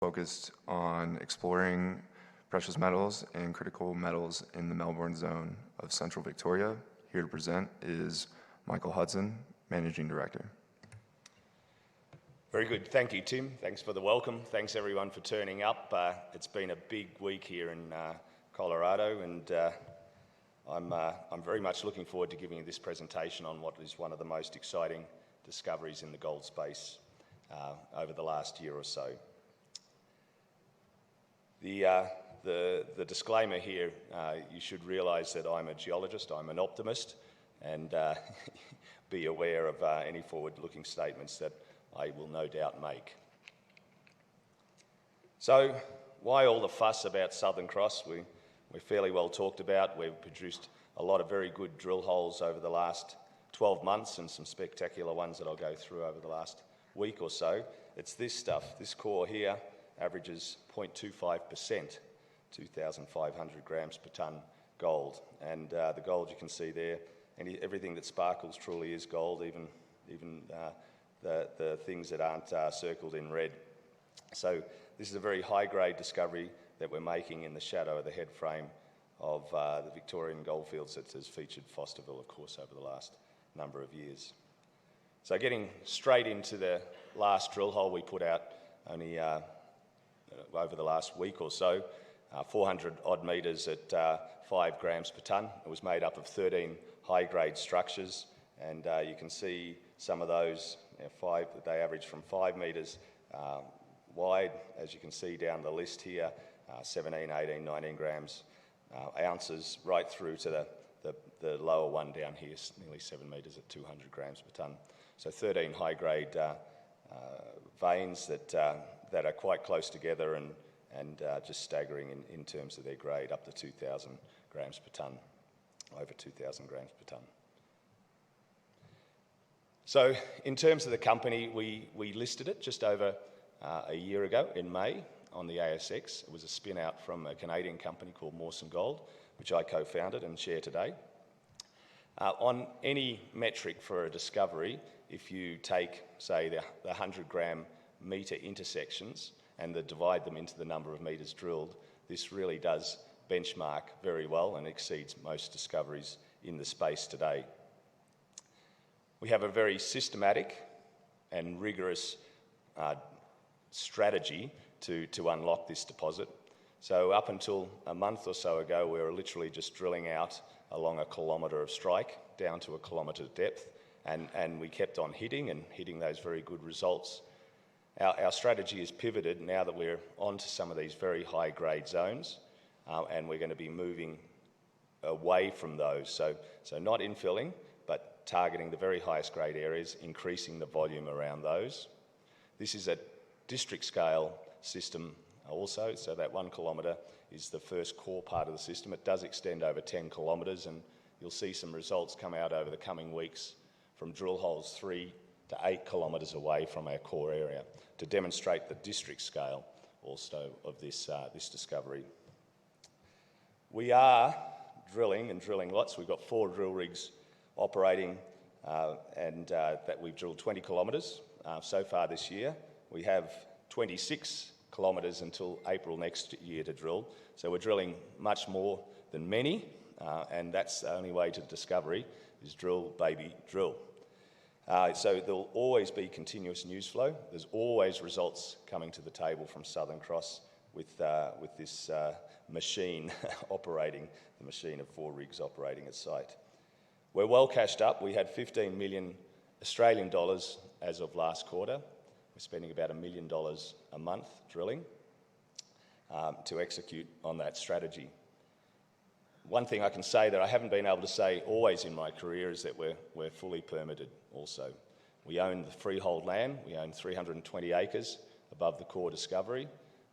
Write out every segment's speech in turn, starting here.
Focused on exploring precious metals and critical metals in the Melbourne zone of Central Victoria. Here to present is Michael Hudson, Managing Director. Very good. Thank you, Tim. Thanks for the welcome. Thanks, everyone, for turning up. It's been a big week here in Colorado, and I'm very much looking forward to giving you this presentation on what is one of the most exciting discoveries in the gold space over the last year or so. The disclaimer here, you should realise that I'm a geologist, I'm an optimist, and be aware of any forward-looking statements that I will no doubt make. So, why all the fuss about Southern Cross? We're fairly well talked about. We've produced a lot of very good drill holes over the last 12 months and some spectacular ones that I'll go through over the last week or so. It's this stuff, this core here, averages 0.25%, 2,500 grams per tonne gold. And the gold you can see there, everything that sparkles truly is gold, even the things that aren't circled in red. So this is a very high-grade discovery that we're making in the shadow of the head frame of the Victorian goldfields that has featured Fosterville, of course, over the last number of years. So getting straight into the last drill hole we put out only over the last week or so, 400 odd metres at 5 grams per tonne. It was made up of 13 high-grade structures, and you can see some of those, they average from 5 metres wide, as you can see down the list here, 17, 18, 19 grams ounces, right through to the lower one down here, nearly 7 metres at 200 grams per tonne. So 13 high-grade veins that are quite close together and just staggering in terms of their grade, up to 2,000 grams per tonne, over 2,000 grams per tonne. So in terms of the company, we listed it just over a year ago in May on the ASX. It was a spin out from a Canadian company called Mawson Gold, which I co-founded and share today. On any metric for a discovery, if you take, say, the 100-gram metre intersections and divide them into the number of metres drilled, this really does benchmark very well and exceeds most discoveries in the space today. We have a very systematic and rigorous strategy to unlock this deposit. So up until a month or so ago, we were literally just drilling out along a kilometre of strike down to a kilometre depth, and we kept on hitting those very good results. Our strategy is pivoted now that we're onto some of these very high-grade zones, and we're going to be moving away from those. So not infilling, but targeting the very highest grade areas, increasing the volume around those. This is a district scale system also, so that 1 kilometre is the first core part of the system. It does extend over 10 kilometres, and you'll see some results come out over the coming weeks from drill holes 3 to 8 kilometres away from our core area to demonstrate the district scale also of this discovery. We are drilling lots. We've got 4 drill rigs operating and that we've drilled 20 kilometres so far this year. We have 26 kilometres until April next year to drill. So we're drilling much more than many, and that's the only way to discovery is drill, baby, drill. So there'll always be continuous news flow. There's always results coming to the table from Southern Cross with this machine operating, the machine of 4 rigs operating at site. We're well cashed up. We had 15 million Australian dollars as of last quarter. We're spending about $1 million a month drilling to execute on that strategy. One thing I can say that I haven't been able to say always in my career is that we're fully permitted also. We own the freehold land. We own 320 acres above the core discovery,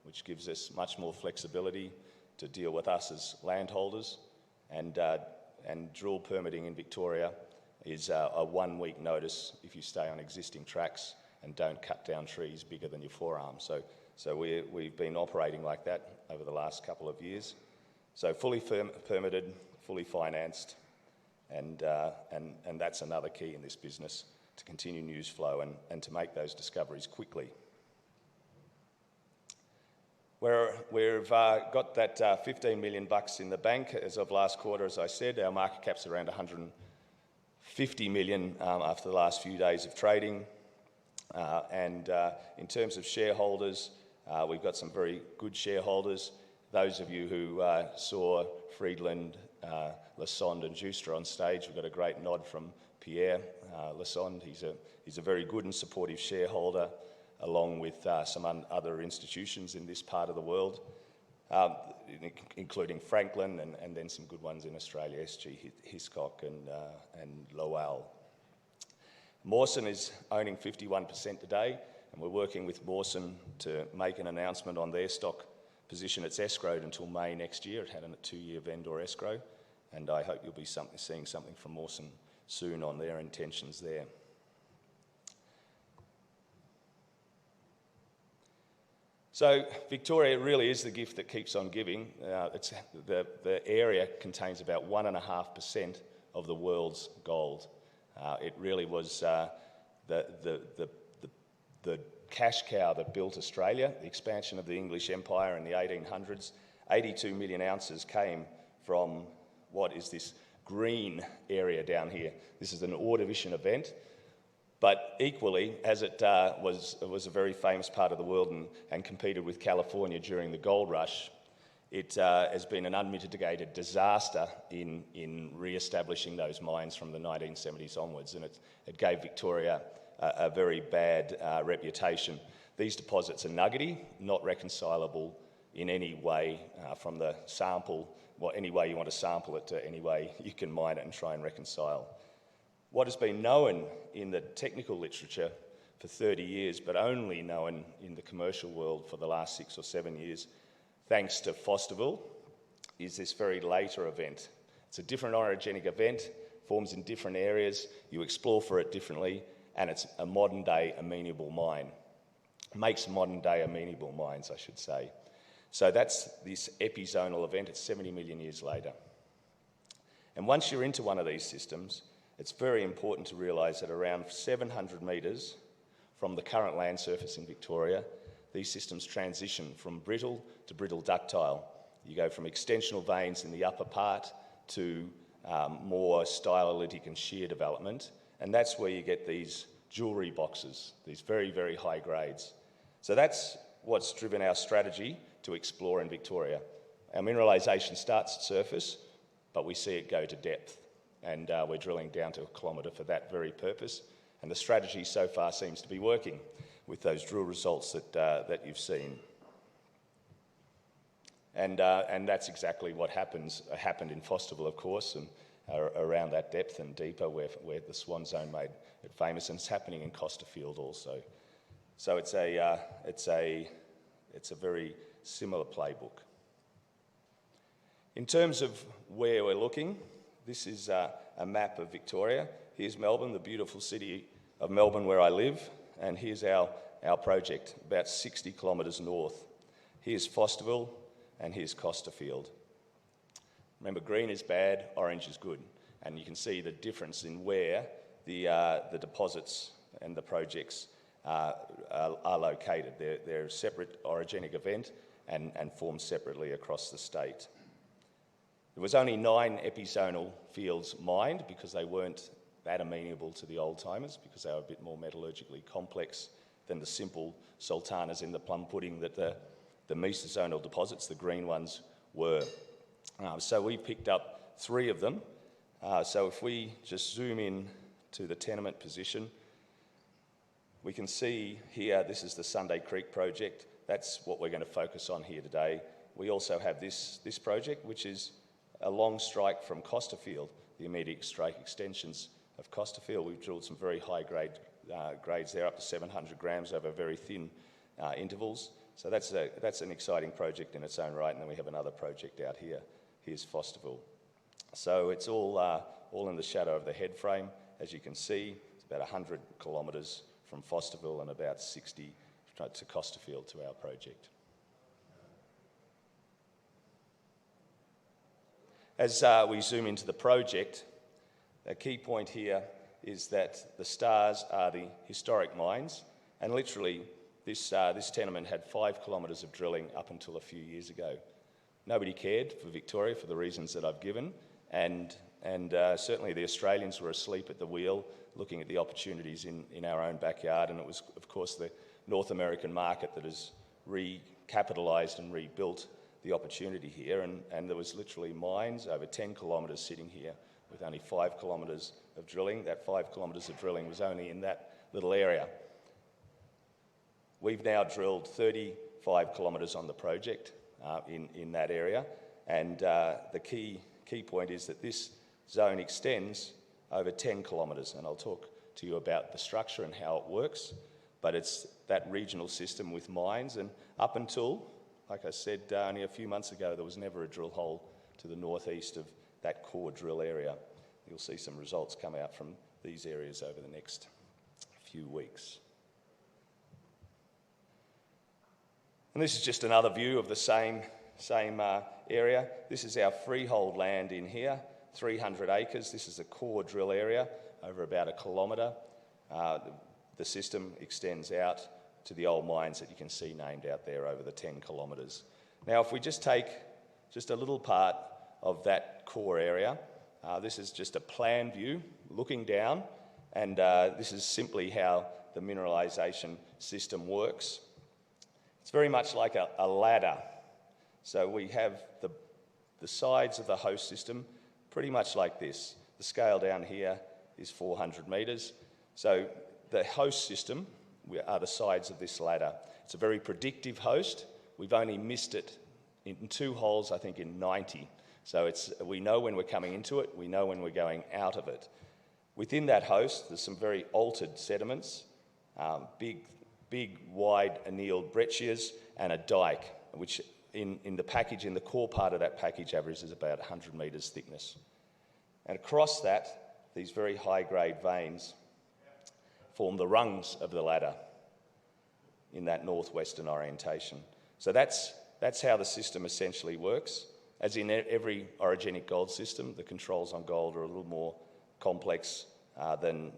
which gives us much more flexibility to deal with us as landholders. And drill permitting in Victoria is a 1-week notice if you stay on existing tracks and don't cut down trees bigger than your forearm. So we've been operating like that over the last couple of years. So fully permitted, fully financed, and that's another key in this business, to continue news flow and to make those discoveries quickly. We've got that 15 million bucks in the bank as of last quarter, as I said. Our market cap's around 150 million after the last few days of trading. And in terms of shareholders, we've got some very good shareholders. Those of you who saw Friedland, Lassonde and Juster on stage, we've got a great nod from Pierre Lassonde. He's a very good and supportive shareholder, along with some other institutions in this part of the world, including Franklin and then some good ones in Australia, SG Hiscock and Lowell. Mawson is owning 51% today, and we're working with Mawson to make an announcement on their stock position. It's escrowed until May next year. It had a 2-year vendor escrow, and I hope you'll be seeing something from Mawson soon on their intentions there. So Victoria really is the gift that keeps on giving. The area contains about 1.5% of the world's gold. It really was the cash cow that built Australia, the expansion of the English Empire in the 1800s. 82 million ounces came from what is this green area down here. This is an ore division event. But equally, as it was a very famous part of the world and competed with California during the gold rush, it has been an unmitigated disaster in re-establishing those mines from the 1970s onwards, and it gave Victoria a very bad reputation. These deposits are nuggety, not reconcilable in any way from the sample, any way you want to sample it to any way you can mine it and try and reconcile. What has been known in the technical literature for 30 years, but only known in the commercial world for the last 6 or 7 years, thanks to Fosterville, is this very later event. It's a different orogenic event, forms in different areas, you explore for it differently, and it's a modern-day amenable mine. Makes modern-day amenable mines, I should say. So that's this epizonal event. It's 70 million years later. And once you're into one of these systems, it's very important to realise that around 700 metres from the current land surface in Victoria, these systems transition from brittle to brittle ductile. You go from extensional veins in the upper part to more stylolytic and shear development, and that's where you get these jewellery boxes, these very, very high grades. So that's what's driven our strategy to explore in Victoria. Our mineralisation starts at surface, but we see it go to depth. And we're drilling down to 1 kilometre for that very purpose. And the strategy so far seems to be working with those drill results that you've seen. And that's exactly what happened in Fosterville, of course, and around that depth and deeper where the Swan Zone made it famous, and it's happening in Costerfield also. So it's a very similar playbook. In terms of where we're looking, this is a map of Victoria. Here's Melbourne, the beautiful city of Melbourne where I live, and here's our project, about 60 kilometres north. Here's Fosterville, and here's Costerfield. Remember, green is bad, orange is good, and you can see the difference in where the deposits and the projects are located. They're a separate orogenic event and formed separately across the state. There was only 9 epizonal fields mined because they weren't that amenable to the old-timers, because they were a bit more metallurgically complex than the simple sultanas in the plum pudding that the mesozonal deposits, the green ones, were. So we picked up 3 of them. So if we just zoom in to the tenement position, we can see here, this is the Sunday Creek project. That's what we're going to focus on here today. We also have this project, which is a long strike from Costerfield, the immediate strike extensions of Costerfield. We've drilled some very high grades there, up to 700 grams over very thin intervals. So that's an exciting project in its own right. And then we have another project out here. Here's Fosterville. So it's all in the shadow of the head frame. As you can see, it's about 100 kilometres from Fosterville and about 60 to Costerfield to our project. As we zoom into the project, a key point here is that the stars are the historic mines, and literally this tenement had 5 kilometres of drilling up until a few years ago. Nobody cared for Victoria for the reasons that I've given, and certainly the Australians were asleep at the wheel looking at the opportunities in our own backyard, and it was, of course, the North American market that has recapitalised and rebuilt the opportunity here, and there was literally mines over 10 kilometres sitting here with only 5 kilometres of drilling. That 5 kilometres of drilling was only in that little area. We've now drilled 35 kilometres on the project in that area, and the key point is that this zone extends over 10 kilometres, and I'll talk to you about the structure and how it works, but it's that regional system with mines, and up until, like I said, only a few months ago, there was never a drill hole to the northeast of that core drill area. You'll see some results come out from these areas over the next few weeks. And this is just another view of the same area. This is our freehold land in here, 300 acres. This is a core drill area over about 1 kilometre. The system extends out to the old mines that you can see named out there over the 10 kilometres. Now, if we just take just a little part of that core area, this is just a plan view looking down, and this is simply how the mineralisation system works. It's very much like a ladder. So we have the sides of the host system pretty much like this. The scale down here is 400 metres. So the host system are the sides of this ladder. It's a very predictive host. We've only missed it in 2 holes, I think, in 90. So we know when we're coming into it, we know when we're going out of it. Within that host, there's some very altered sediments, big, wide annealed breccias, and a dike, which in the core part of that package averages about 100 metres thickness. And across that, these very high-grade veins form the rungs of the ladder in that northwestern orientation. So that's how the system essentially works. As in every orogenic gold system, the controls on gold are a little more complex than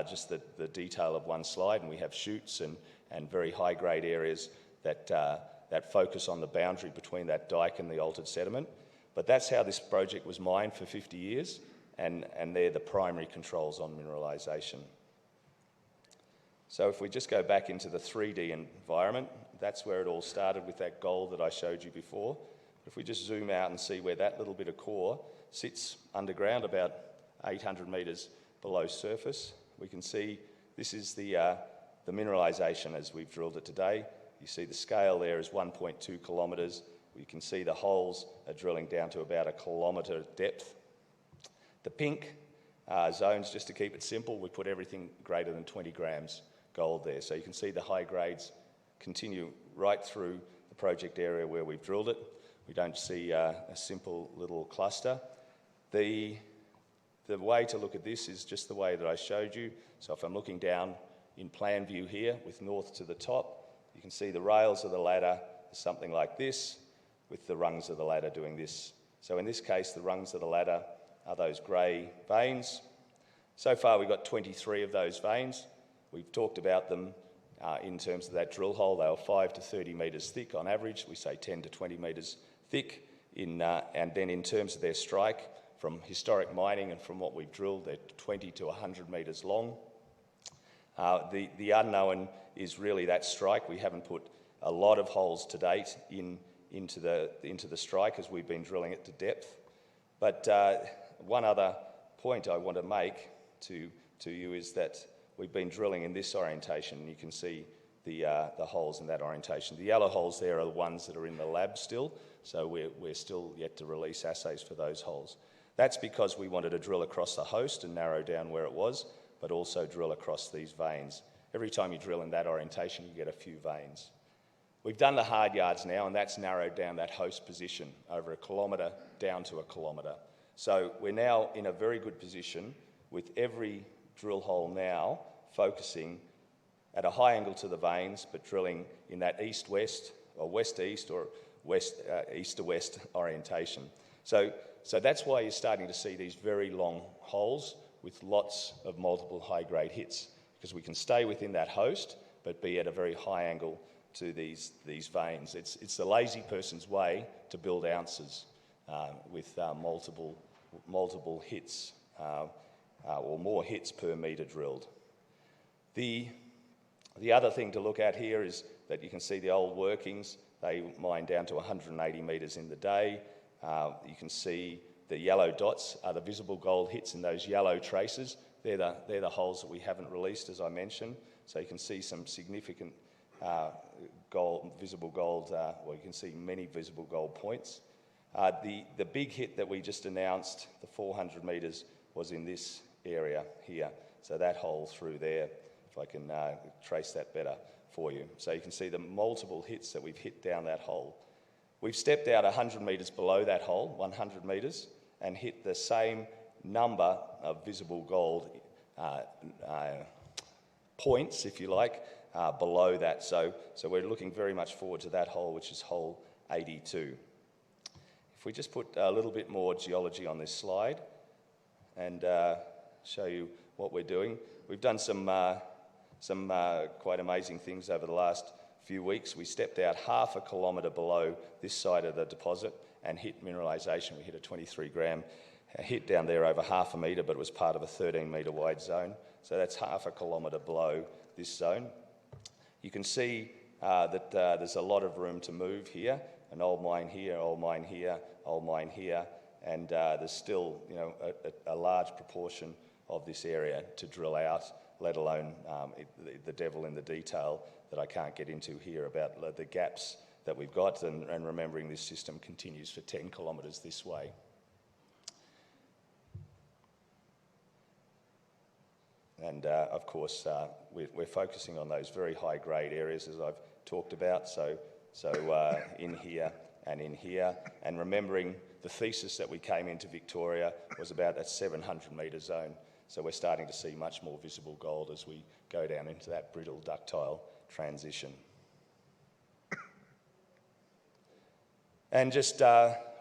just the detail of one slide, and we have chutes and very high-grade areas that focus on the boundary between that dike and the altered sediment. But that's how this project was mined for 50 years, and they're the primary controls on mineralisation. So if we just go back into the 3D environment, that's where it all started with that gold that I showed you before. If we just zoom out and see where that little bit of core sits underground, about 800 metres below surface, we can see this is the mineralisation as we've drilled it today. You see the scale there is 1.2 kilometres. You can see the holes are drilling down to about 1 kilometre depth. The pink zones, just to keep it simple, we put everything greater than 20 grams gold there. So you can see the high grades continue right through the project area where we've drilled it. We don't see a simple little cluster. The way to look at this is just the way that I showed you. So if I'm looking down in plan view here with north to the top, you can see the rails of the ladder is something like this, with the rungs of the ladder doing this. So in this case, the rungs of the ladder are those grey veins. So far we've got 23 of those veins. We've talked about them in terms of that drill hole. They were 5 to 30 metres thick on average. We say 10 to 20 metres thick. And then in terms of their strike, from historic mining and from what we've drilled, they're 20 to 100 metres long. The unknown is really that strike. We haven't put a lot of holes to date into the strike as we've been drilling it to depth. But one other point I want to make to you is that we've been drilling in this orientation, and you can see the holes in that orientation. The yellow holes there are the ones that are in the lab still, so we're still yet to release assays for those holes. That's because we wanted to drill across the host and narrow down where it was, but also drill across these veins. Every time you drill in that orientation, you get a few veins. We've done the hard yards now, and that's narrowed down that host position over 1 kilometre down to 1 kilometre. So we're now in a very good position with every drill hole now focusing at a high angle to the veins, but drilling in that east-west or west-east or east-to-west orientation. So so that's why you're starting to see these very long holes with lots of multiple high-grade hits, because we can stay within that host, but be at a very high angle to these veins. It's the lazy person's way to build ounces with multiple hits or more hits per metre drilled. The other thing to look at here is that you can see the old workings. They mine down to 180 metres in the day. You can see the yellow dots are the visible gold hits in those yellow traces. They're the holes that we haven't released, as I mentioned. So you can see some significant visible gold, well, you can see many visible gold points. The big hit that we just announced, the 400 metres, was in this area here. So that hole through there, if I can trace that better for you. So you can see the multiple hits that we've hit down that hole. We've stepped out 100 metres below that hole, 100 metres, and hit the same number of visible gold points, if you like, below that. So we're looking very much forward to that hole, which is hole 82. If we just put a little bit more geology on this slide and show you what we're doing. We've done some quite amazing things over the last few weeks. We stepped out half a kilometre below this side of the deposit and hit mineralisation. We hit a 23 gram hit down there over half a metre, but it was part of a 13 metre wide zone. So that's half a kilometre below this zone. You can see that there's a lot of room to move here. An old mine here, old mine here, old mine here, and there's still, you know, a large proportion of this area to drill out, let alone the devil in the detail that I can't get into here about the gaps that we've got, and remembering this system continues for 10 kilometres this way. And of course, we're focusing on those very high grade areas, as I've talked about, so in here and in here, and remembering the thesis that we came into Victoria was about that 700 metre zone. So we're starting to see much more visible gold as we go down into that brittle ductile transition. And just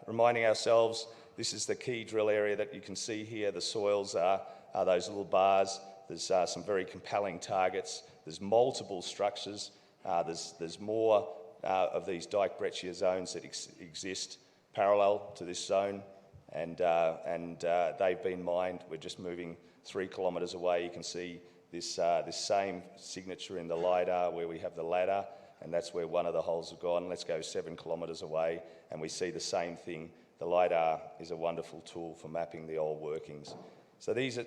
reminding ourselves, this is the key drill area that you can see here. The soils are those little bars. There's some very compelling targets. There's multiple structures. There's more of these dike breccia zones that exist parallel to this zone, and they've been mined. We're just moving 3 kilometres away. You can see this same signature in the LiDAR where we have the ladder, and that's where one of the holes have gone. Let's go 7 kilometres away, and we see the same thing. The LiDAR is a wonderful tool for mapping the old workings. So this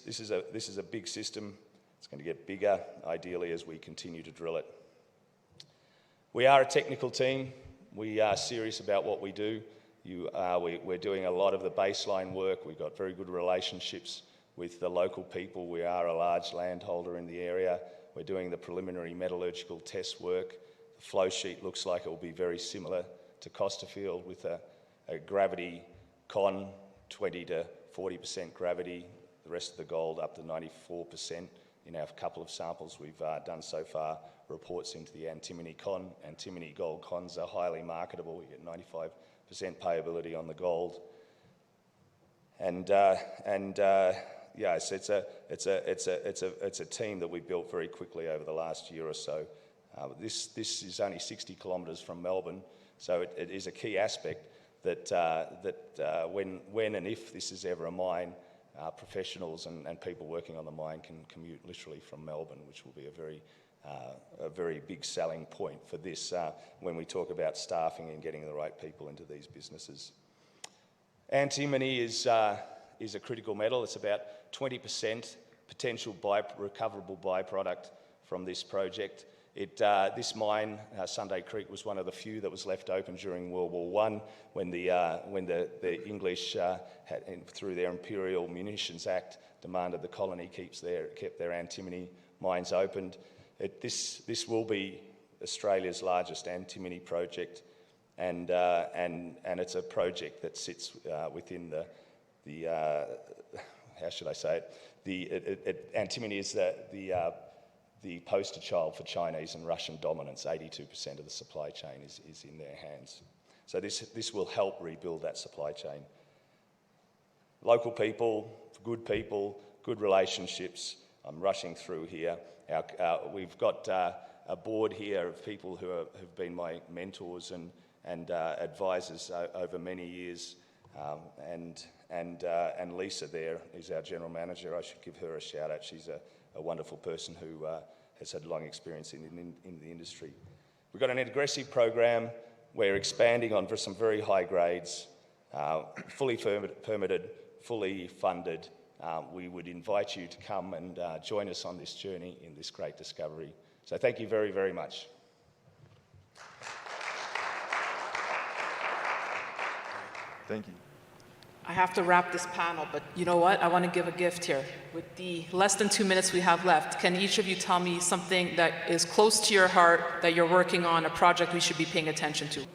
is a big system. It's going to get bigger, ideally, as we continue to drill it. We are a technical team. We are serious about what we do. We're doing a lot of the baseline work. We've got very good relationships with the local people. We are a large landholder in the area. We're doing the preliminary metallurgical test work. The flow sheet looks like it will be very similar to Costerfield, with a gravity con, 20 to 40% gravity, the rest of the gold up to 94%. In our couple of samples we've done so far, reports into the antimony con. Antimony gold cons are highly marketable. You get 95% payability on the gold. Yes, it's a team that we built very quickly over the last year or so. This is only 60 kilometres from Melbourne, so it is a key aspect that when and if this is ever a mine, professionals and people working on the mine can commute literally from Melbourne, which will be a very big selling point for this when we talk about staffing and getting the right people into these businesses. Antimony is a critical metal. It's about 20% potential recoverable byproduct from this project. This mine, Sunday Creek, was one of the few that was left open during World War I when the English, through their Imperial Munitions Act, demanded the colony kept their antimony mines opened. This will be Australia's largest antimony project, and it's a project that sits within the how should I say it? Antimony is the poster child for Chinese and Russian dominance. 82% of the supply chain is in their hands. So this will help rebuild that supply chain. local people, good relationships. I'm rushing through here. We've got a board here of people who have been my mentors and advisors over many years. And Lisa there is our general manager. I should give her a shout out. She's a wonderful person who has had long experience in the industry. We've got an aggressive program. We're expanding on some very high grades, fully permitted, fully funded. We would invite you to come and join us on this journey in this great discovery. So thank you very, very much. Thank you. I have to wrap this panel, but you know what? I want to give a gift here. With the less than 2 minutes we have left, can each of you tell me something that is close to your heart, that you're working on, a project we should be paying attention to?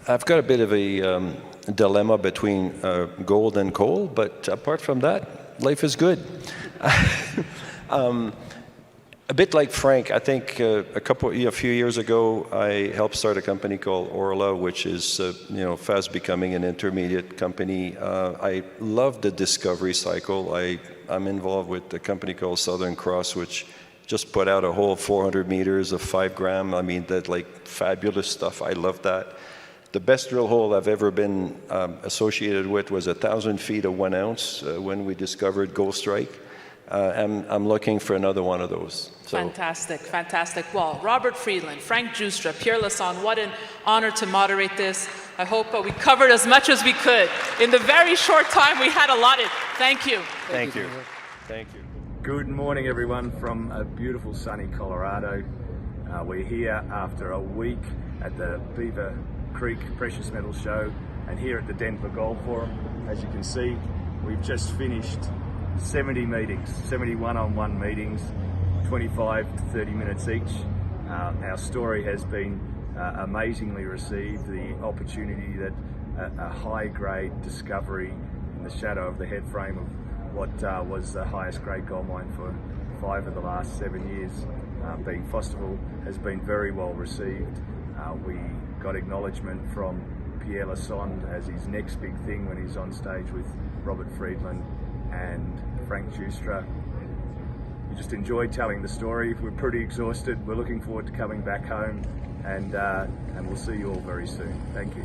I've got a bit of a dilemma between gold and coal, but apart from that, life is good. A bit like Frank, I think a few years ago, I helped start a company called Orla, which is fast becoming an intermediate company. I love the discovery cycle. I'm involved with a company called Southern Cross, which just put out a hole 400 meters of 5 gram. I mean, that like fabulous stuff. I love that. The best drill hole I've ever been associated with was 1,000 feet of 1 ounce when we discovered Gold Strike. I'm looking for another one of those. So. Fantastic, fantastic. Well, Robert Friedland, Frank Justra, Pierre Lassonde, what an honor to moderate this. I hope we covered as much as we could in the very short time we had allotted. Thank you. Thank you. Thank you. Good morning, everyone, from a beautiful sunny Colorado. We're here after a week at the Beaver Creek Precious Metals Show and here at the Denver Gold Forum. As you can see, we've just finished 70 meetings, 70 one-on-one meetings, 25 to 30 minutes each. Our story has been amazingly received. The opportunity that a high-grade discovery in the shadow of the head frame of what was the highest grade gold mine for 5 of the last 7 years, being Fosterville, has been very well received. We got acknowledgement from Pierre Lassonde as his next big thing when he's on stage with Robert Friedland and Frank Justra. We just enjoyed telling the story. We're pretty exhausted. We're looking forward to coming back home, and we'll see you all very soon. Thank you.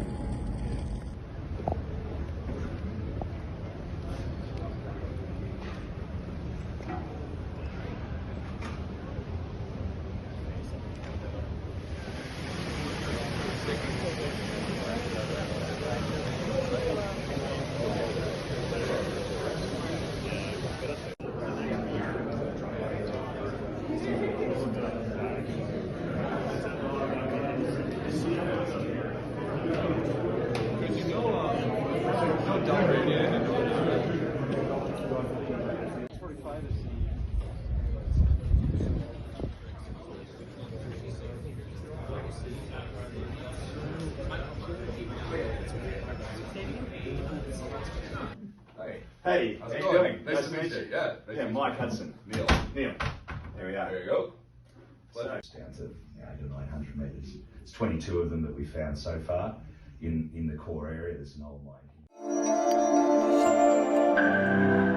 Hey, how you doing? Nice to meet you. Yeah, Mike Hudson. Neil. There we are. There you go. So it's down to 800 or 900 metres. It's 22 of them that we found so far in the core area. There's an old mine here.